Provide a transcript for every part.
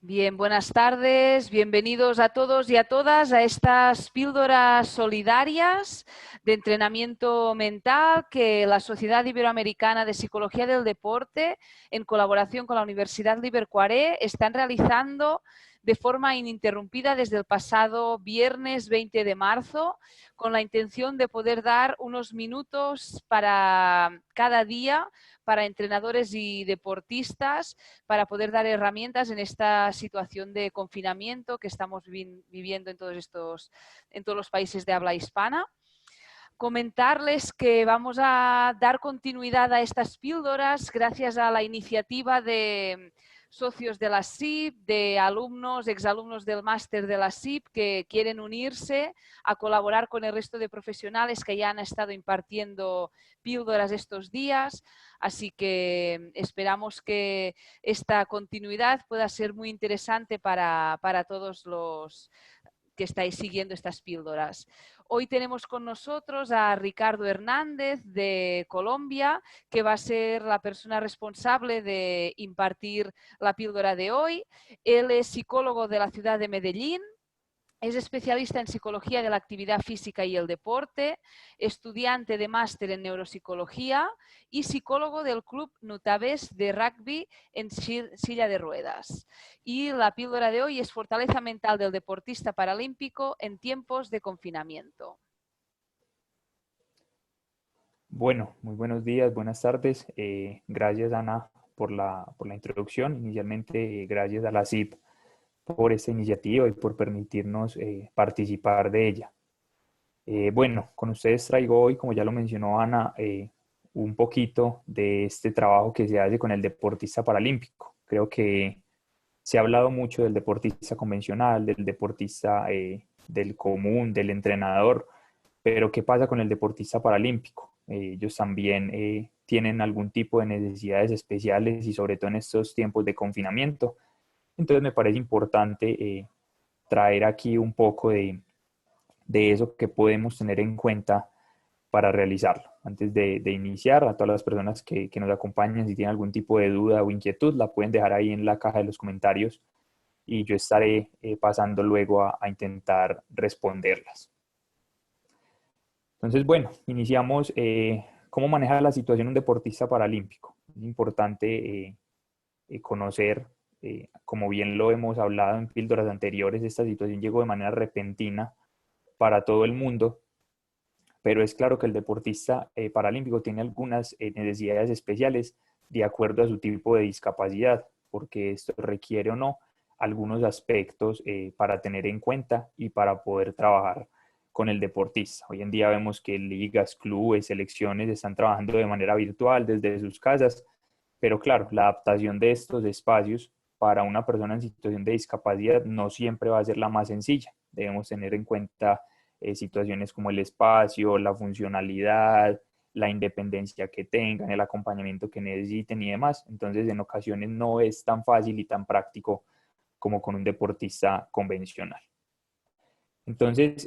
Bien, buenas tardes, bienvenidos a todos y a todas a estas píldoras solidarias de entrenamiento mental que la Sociedad Iberoamericana de Psicología del Deporte, en colaboración con la Universidad Liverpool, están realizando de forma ininterrumpida desde el pasado viernes 20 de marzo, con la intención de poder dar unos minutos para cada día para entrenadores y deportistas, para poder dar herramientas en esta situación de confinamiento que estamos viviendo en todos los países de habla hispana. Comentarles que vamos a dar continuidad a estas píldoras gracias a la iniciativa de socios de la SIP, de alumnos, exalumnos del máster de la SIP que quieren unirse a colaborar con el resto de profesionales que ya han estado impartiendo píldoras estos días. Así que esperamos que esta continuidad pueda ser muy interesante para todos los que estáis siguiendo estas píldoras. Hoy tenemos con nosotros a Ricardo Hernández de Colombia, que va a ser la persona responsable de impartir la píldora de hoy. Él es psicólogo de la ciudad de Medellín. Es especialista en psicología de la actividad física y el deporte, estudiante de máster en neuropsicología y psicólogo del club Nutabés de rugby en silla de ruedas. Y la píldora de hoy es fortaleza mental del deportista paralímpico en tiempos de confinamiento. Bueno, muy buenos días, buenas tardes. Gracias, Ana, por la introducción. Inicialmente, gracias a la CIP por esta iniciativa y por permitirnos participar de ella. Bueno, con ustedes traigo hoy, como ya lo mencionó Ana, un poquito de este trabajo que se hace con el deportista paralímpico. Creo que se ha hablado mucho del deportista convencional, del deportista del común, del entrenador, pero ¿qué pasa con el deportista paralímpico? Ellos también tienen algún tipo de necesidades especiales y sobre todo en estos tiempos de confinamiento. Entonces me parece importante traer aquí un poco de eso que podemos tener en cuenta para realizarlo. Antes de iniciar, a todas las personas que nos acompañan, si tienen algún tipo de duda o inquietud, la pueden dejar ahí en la caja de los comentarios y yo estaré pasando luego a intentar responderlas. Entonces, bueno, iniciamos. ¿Cómo maneja la situación un deportista paralímpico? Es importante conocer, como bien lo hemos hablado en píldoras anteriores, esta situación llegó de manera repentina para todo el mundo, pero es claro que el deportista paralímpico tiene algunas necesidades especiales de acuerdo a su tipo de discapacidad, porque esto requiere o no algunos aspectos para tener en cuenta y para poder trabajar con el deportista. Hoy en día vemos que ligas, clubes, selecciones están trabajando de manera virtual desde sus casas, pero claro, la adaptación de estos espacios para una persona en situación de discapacidad no siempre va a ser la más sencilla. Debemos tener en cuenta situaciones como el espacio, la funcionalidad, la independencia que tengan, el acompañamiento que necesiten y demás. Entonces, en ocasiones no es tan fácil y tan práctico como con un deportista convencional. Entonces,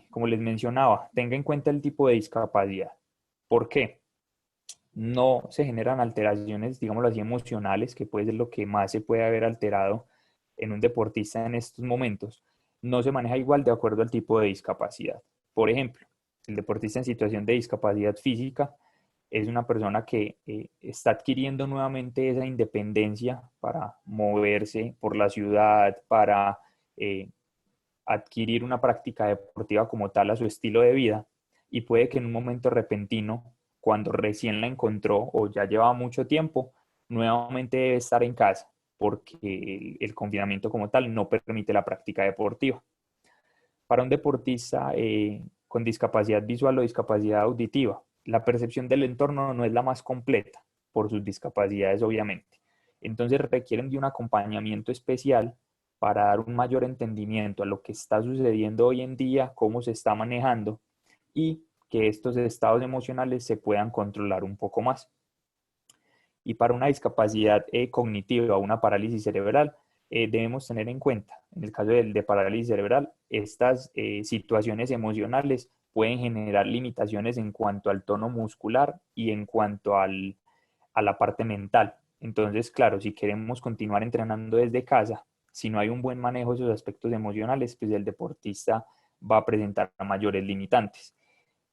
como les mencionaba, tenga en cuenta el tipo de discapacidad. ¿Por qué? No se generan alteraciones, digámoslo así, emocionales, que puede ser lo que más se puede haber alterado en un deportista en estos momentos. No se maneja igual de acuerdo al tipo de discapacidad. Por ejemplo, el deportista en situación de discapacidad física es una persona que está adquiriendo nuevamente esa independencia para moverse por la ciudad, para adquirir una práctica deportiva como tal a su estilo de vida y puede que en un momento repentino, cuando recién la encontró o ya llevaba mucho tiempo, nuevamente debe estar en casa porque el confinamiento como tal no permite la práctica deportiva. Para un deportista con discapacidad visual o discapacidad auditiva, la percepción del entorno no es la más completa por sus discapacidades, obviamente. Entonces requieren de un acompañamiento especial para dar un mayor entendimiento a lo que está sucediendo hoy en día, cómo se está manejando y que estos estados emocionales se puedan controlar un poco más. Y para una discapacidad cognitiva o una parálisis cerebral, debemos tener en cuenta, en el caso de parálisis cerebral, estas situaciones emocionales pueden generar limitaciones en cuanto al tono muscular y en cuanto a la parte mental. Entonces, claro, si queremos continuar entrenando desde casa, si no hay un buen manejo de esos aspectos emocionales, pues el deportista va a presentar mayores limitantes.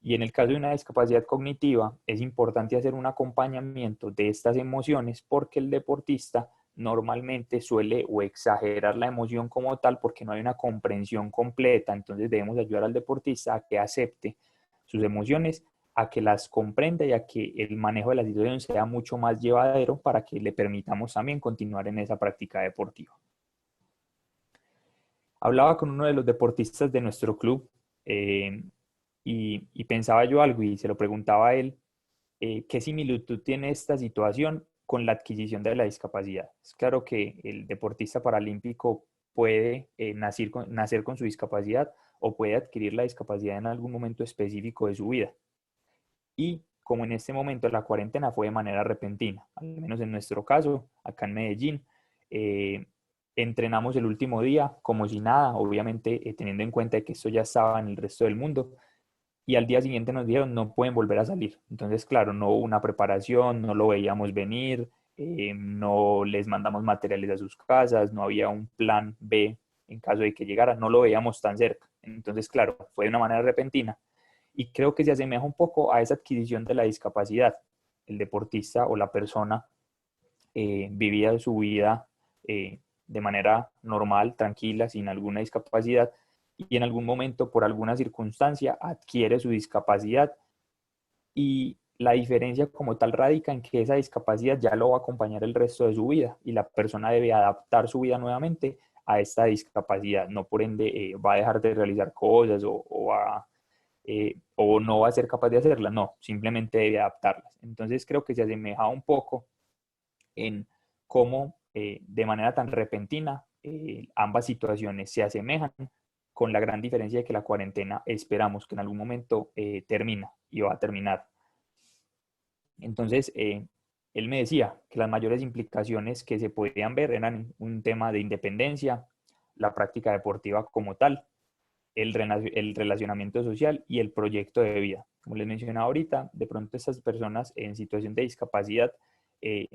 Y en el caso de una discapacidad cognitiva, es importante hacer un acompañamiento de estas emociones porque el deportista normalmente suele o exagerar la emoción como tal porque no hay una comprensión completa. Entonces debemos ayudar al deportista a que acepte sus emociones, a que las comprenda y a que el manejo de la situación sea mucho más llevadero para que le permitamos también continuar en esa práctica deportiva. Hablaba con uno de los deportistas de nuestro club eh, y pensaba yo algo y se lo preguntaba a él, ¿qué similitud tiene esta situación con la adquisición de la discapacidad? Es claro que el deportista paralímpico puede nacer con su discapacidad o puede adquirir la discapacidad en algún momento específico de su vida. Y como en este momento la cuarentena fue de manera repentina, al menos en nuestro caso, acá en Medellín, eh, entrenamos el último día como si nada, obviamente teniendo en cuenta que esto ya estaba en el resto del mundo, y al día siguiente nos dijeron no pueden volver a salir. Entonces, claro, no hubo una preparación, no lo veíamos venir, no les mandamos materiales a sus casas, no había un plan B en caso de que llegara, no lo veíamos tan cerca. Entonces, claro, fue de una manera repentina y creo que se asemeja un poco a esa adquisición de la discapacidad. El deportista o la persona vivía su vida de manera normal, tranquila, sin alguna discapacidad, y en algún momento, por alguna circunstancia, adquiere su discapacidad y la diferencia como tal radica en que esa discapacidad ya lo va a acompañar el resto de su vida y la persona debe adaptar su vida nuevamente a esta discapacidad, no por ende va a dejar de realizar cosas o no va a ser capaz de hacerlas, no, simplemente debe adaptarlas. Entonces creo que se asemeja un poco en cómo de manera tan repentina ambas situaciones se asemejan, con la gran diferencia de que la cuarentena esperamos que en algún momento termina y va a terminar. Entonces, él me decía que las mayores implicaciones que se podían ver eran un tema de independencia, la práctica deportiva como tal, el relacionamiento social y el proyecto de vida. Como les mencionaba ahorita, de pronto estas personas en situación de discapacidad eh,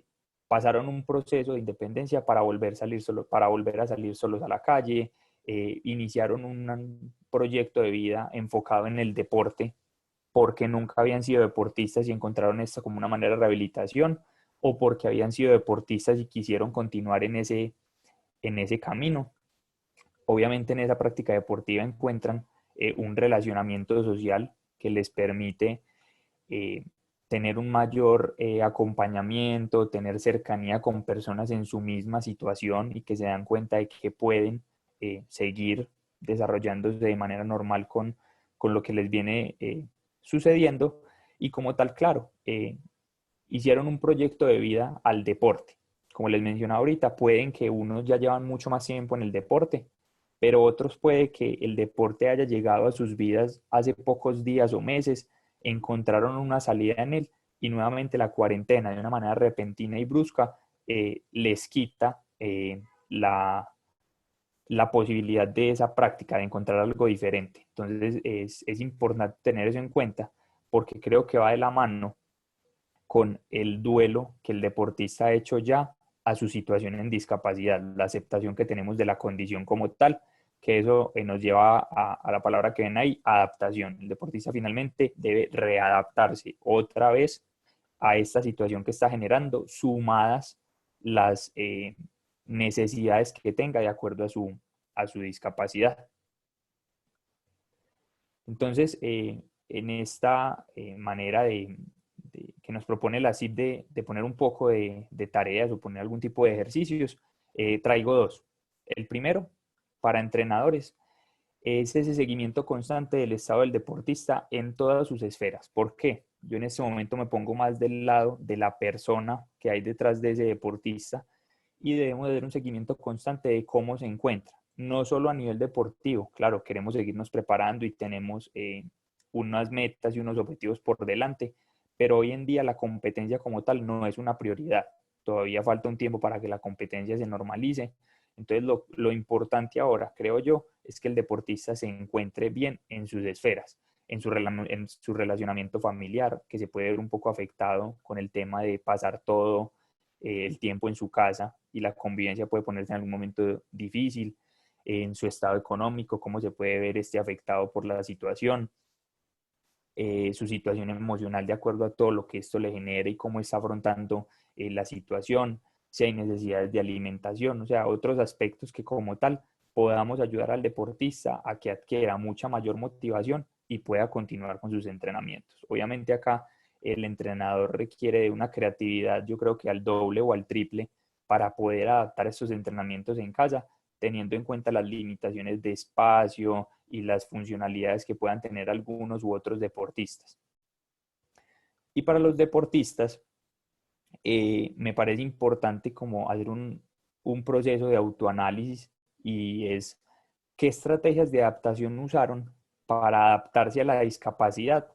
pasaron un proceso de independencia para volver a salir solos a la calle, iniciaron un proyecto de vida enfocado en el deporte porque nunca habían sido deportistas y encontraron esto como una manera de rehabilitación o porque habían sido deportistas y quisieron continuar en ese camino. Obviamente en esa práctica deportiva encuentran un relacionamiento social que les permite eh, tener un mayor acompañamiento, tener cercanía con personas en su misma situación y que se dan cuenta de que pueden seguir desarrollándose de manera normal con lo que les viene sucediendo y como tal, claro, hicieron un proyecto de vida al deporte. Como les mencionaba ahorita, pueden que unos ya llevan mucho más tiempo en el deporte, pero otros puede que el deporte haya llegado a sus vidas hace pocos días o meses, encontraron una salida en él y nuevamente la cuarentena de una manera repentina y brusca les quita la posibilidad de esa práctica, de encontrar algo diferente. Entonces es importante tener eso en cuenta porque creo que va de la mano con el duelo que el deportista ha hecho ya a su situación en discapacidad, la aceptación que tenemos de la condición como tal, que eso nos lleva a la palabra que ven ahí, adaptación. El deportista finalmente debe readaptarse otra vez a esta situación que está generando, sumadas las necesidades que tenga de acuerdo a su discapacidad. Entonces, en esta manera que nos propone la CIP de poner un poco de tareas o poner algún tipo de ejercicios, traigo dos. El primero, para entrenadores, es ese seguimiento constante del estado del deportista en todas sus esferas. ¿Por qué? Yo en este momento me pongo más del lado de la persona que hay detrás de ese deportista y debemos de dar un seguimiento constante de cómo se encuentra, no solo a nivel deportivo, claro, queremos seguirnos preparando y tenemos unas metas y unos objetivos por delante, pero hoy en día la competencia como tal no es una prioridad, todavía falta un tiempo para que la competencia se normalice, entonces lo importante ahora, creo yo, es que el deportista se encuentre bien en sus esferas, en su relacionamiento familiar, que se puede ver un poco afectado con el tema de pasar todo el tiempo en su casa y la convivencia puede ponerse en algún momento difícil, en su estado económico, cómo se puede ver afectado por la situación, su situación emocional de acuerdo a todo lo que esto le genera y cómo está afrontando la situación, si hay necesidades de alimentación, o sea, otros aspectos que como tal podamos ayudar al deportista a que adquiera mucha mayor motivación y pueda continuar con sus entrenamientos. Obviamente acá el entrenador requiere de una creatividad, yo creo que al doble o al triple, para poder adaptar estos entrenamientos en casa, teniendo en cuenta las limitaciones de espacio y las funcionalidades que puedan tener algunos u otros deportistas. Y para los deportistas, me parece importante como hacer un proceso de autoanálisis y es qué estrategias de adaptación usaron para adaptarse a la discapacidad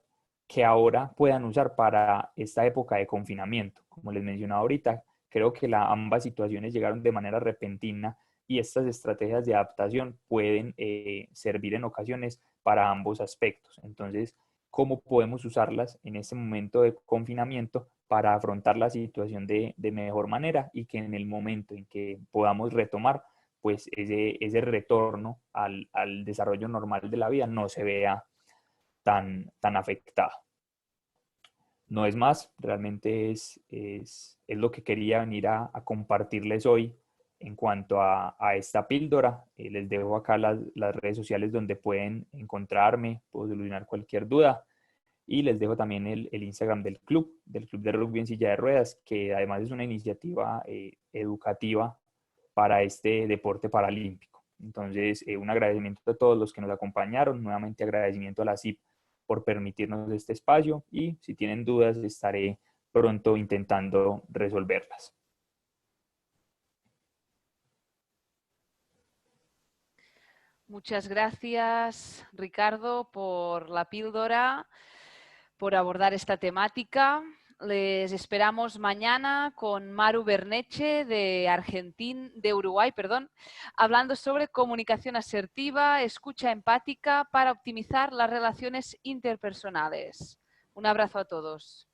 que ahora puedan usar para esta época de confinamiento. Como les mencionaba ahorita, creo que ambas situaciones llegaron de manera repentina y estas estrategias de adaptación pueden servir en ocasiones para ambos aspectos. Entonces, ¿cómo podemos usarlas en este momento de confinamiento para afrontar la situación de mejor manera y que en el momento en que podamos retomar, pues ese retorno al desarrollo normal de la vida no se vea tan afectado? No es más, realmente es lo que quería venir a compartirles hoy en cuanto a esta píldora. Les dejo acá las redes sociales donde pueden encontrarme, puedo solucionar cualquier duda. Y les dejo también el Instagram del Club de Rugby en Silla de Ruedas, que además es una iniciativa educativa para este deporte paralímpico. Entonces, un agradecimiento a todos los que nos acompañaron, nuevamente agradecimiento a la CIP por permitirnos este espacio y si tienen dudas estaré pronto intentando resolverlas. Muchas gracias, Ricardo, por la píldora, por abordar esta temática. Les esperamos mañana con Maru Berneche de Uruguay, hablando sobre comunicación asertiva, escucha empática para optimizar las relaciones interpersonales. Un abrazo a todos.